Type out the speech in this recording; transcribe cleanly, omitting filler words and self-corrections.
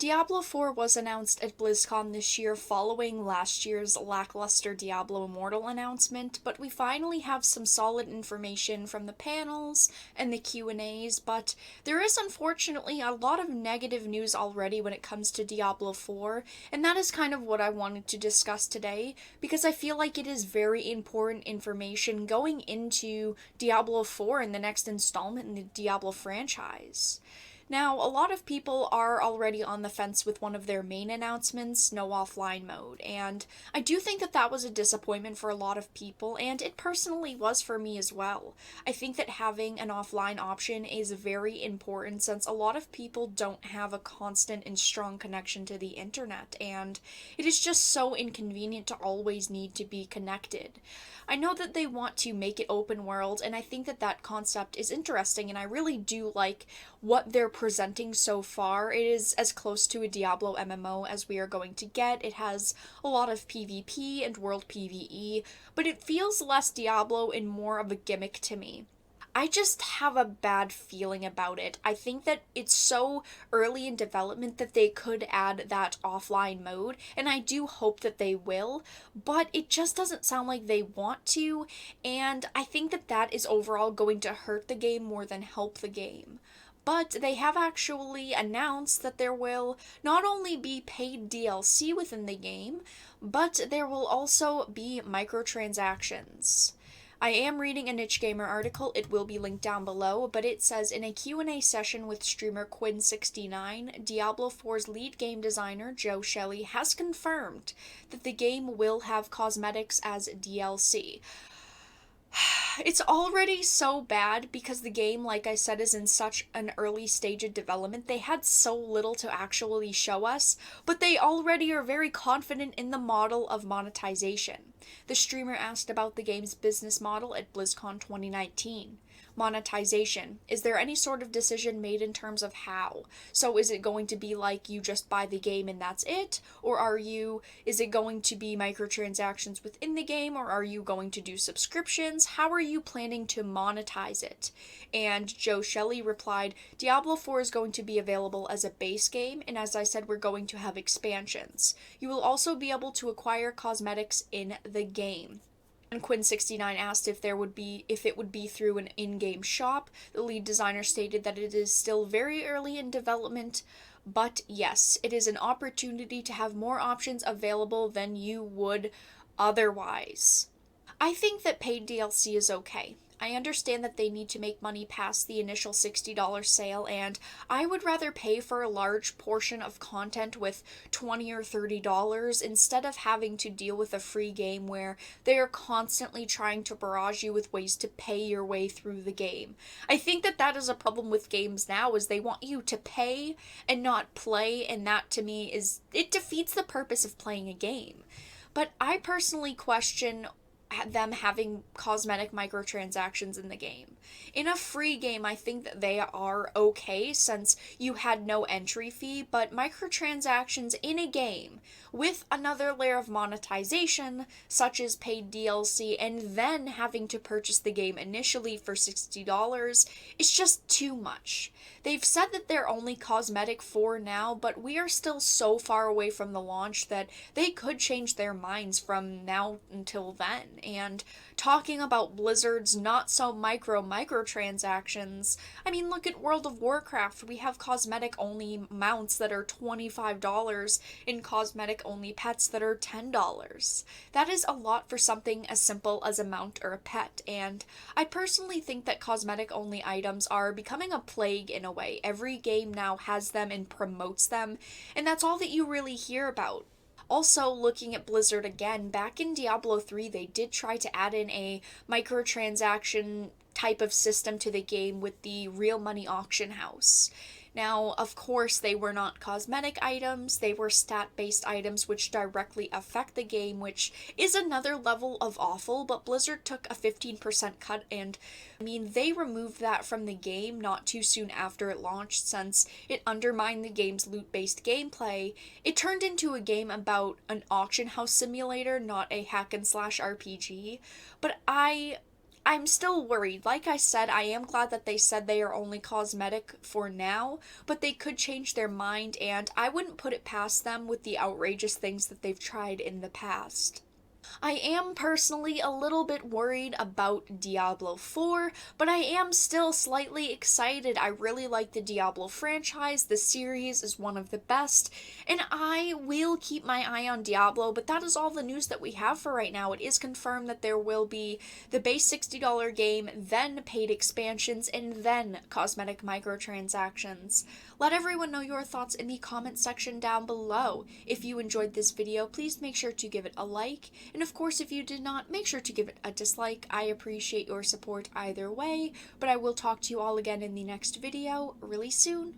Diablo 4 was announced at BlizzCon this year following last year's lackluster Diablo Immortal announcement, but we finally have some solid information from the panels and the Q&As, but there is unfortunately a lot of negative news already when it comes to Diablo 4, and that is kind of what I wanted to discuss today because I feel like it is very important information going into Diablo 4 in the next installment in the Diablo franchise. Now, a lot of people are already on the fence with one of their main announcements, no offline mode, and I do think that that was a disappointment for a lot of people, and it personally was for me as well. I think that having an offline option is very important since a lot of people don't have a constant and strong connection to the internet, and it is just so inconvenient to always need to be connected. I know that they want to make it open world, and I think that that concept is interesting, and I really do like what they're presenting so far. It is as close to a Diablo MMO as we are going to get. It has a lot of PvP and world PvE, but it feels less Diablo and more of a gimmick to me. I just have a bad feeling about it. I think that it's so early in development that they could add that offline mode, and I do hope that they will, but it just doesn't sound like they want to, and I think that that is overall going to hurt the game more than help the game. But they have actually announced that there will not only be paid DLC within the game, but there will also be microtransactions. I am reading a Niche Gamer article, it will be linked down below, but it says in a Q&A session with streamer Quinn69, Diablo 4's lead game designer Joe Shelley has confirmed that the game will have cosmetics as DLC. It's already so bad because the game, like I said, is in such an early stage of development. They had so little to actually show us, but they already are very confident in the model of monetization. The streamer asked about the game's business model at BlizzCon 2019. Monetization. Is there any sort of decision made in terms of how? So is it going to be like you just buy the game and that's it? Or is it going to be microtransactions within the game? Or are you going to do subscriptions? How are you planning to monetize it? And Joe Shelley replied, Diablo 4 is going to be available as a base game, and as I said, we're going to have expansions. You will also be able to acquire cosmetics in the game. And Quinn69 asked if it would be through an in-game shop. The lead designer stated that it is still very early in development, but yes, it is an opportunity to have more options available than you would otherwise. I think that paid DLC is okay. I understand that they need to make money past the initial $60 sale, and I would rather pay for a large portion of content with $20 or $30 instead of having to deal with a free game where they are constantly trying to barrage you with ways to pay your way through the game. I think that that is a problem with games now, is they want you to pay and not play, and that to me it defeats the purpose of playing a game. But I personally question them having cosmetic microtransactions in the game. In a free game, I think that they are okay since you had no entry fee, but microtransactions in a game with another layer of monetization, such as paid DLC, and then having to purchase the game initially for $60, is just too much. They've said that they're only cosmetic for now, but we are still so far away from the launch that they could change their minds from now until then. And talking about Blizzard's not so microtransactions, I mean, look at World of Warcraft. We have cosmetic only mounts that are $25 and cosmetic only pets that are $10. That is a lot for something as simple as a mount or a pet, and I personally think that cosmetic only items are becoming a plague in a way. Every game now has them and promotes them, and that's all that you really hear about. Also, looking at Blizzard again, back in Diablo 3, they did try to add in a microtransaction type of system to the game with the real money auction house. Now, of course, they were not cosmetic items, they were stat-based items which directly affect the game, which is another level of awful, but Blizzard took a 15% cut, and I mean, they removed that from the game not too soon after it launched since it undermined the game's loot-based gameplay. It turned into a game about an auction house simulator, not a hack and slash RPG, but I I'm still worried. Like I said, I am glad that they said they are only cosmetic for now, but they could change their mind, and I wouldn't put it past them with the outrageous things that they've tried in the past. I am personally a little bit worried about Diablo 4, but I am still slightly excited. I really like the Diablo franchise. The series is one of the best, and I will keep my eye on Diablo, but that is all the news that we have for right now. It is confirmed that there will be the base $60 game, then paid expansions, and then cosmetic microtransactions. Let everyone know your thoughts in the comment section down below. If you enjoyed this video, please make sure to give it a like, and of course if you did not, make sure to give it a dislike. I appreciate your support either way, but I will talk to you all again in the next video really soon.